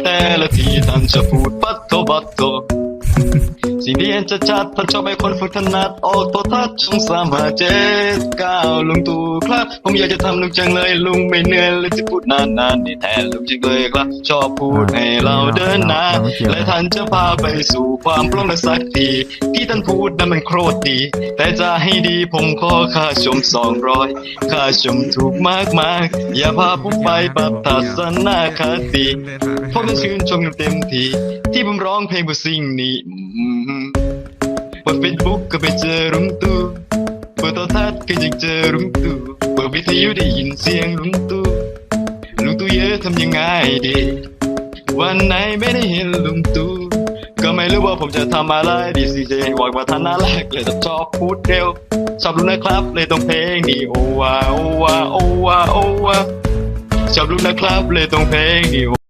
แต่ละทีท่านจะพูดปัดโตบัดโตสิ่งที่เห็นชัดๆท่านชอบให้คนฝึกถนัดออกโทรทัศน์ช่อง357 9ลุงตู่ครับผมอยากจะทำลุงจังเลยลุงไม่เหนื่อยเลยที่พูดนานๆนี่แทนลุงจริงเลยครับชอบพูดให้เราเดินหน้าและท่านจะพาไปสู่ความปลงและสักทีที่ท่านพูดนั้นมันโคตรดีแต่จะให้ดีผมขอค่าชม200ค่าชมถูกมากๆอย่าพาผมไปปรับทัศนคติผมจะชื่นชมเต็มทีที่ผมร้องเพลงบนสิ่งนี้เปิดเฟซบุ๊กก็ไปเจอลุงตู่เปิดโทรทัศน์ก็ยังเจอลุงตู่เปิดวิทยุได้ยินเสียงลุงตู่เยอะทำยังไงดีวันไหนไม่ได้เห็นลุงตู่ก็ไม่รู้ว่าผมจะทำอะไรดีซีเจบอกว่าท่านน่ารักเลยต้องชอบพูดเร็วชอบรู้นะครับเลยต้องเพลงนี้โอวาโอวาโอวาโอวาชอบรู้นะครับเลยต้องเพลงนี้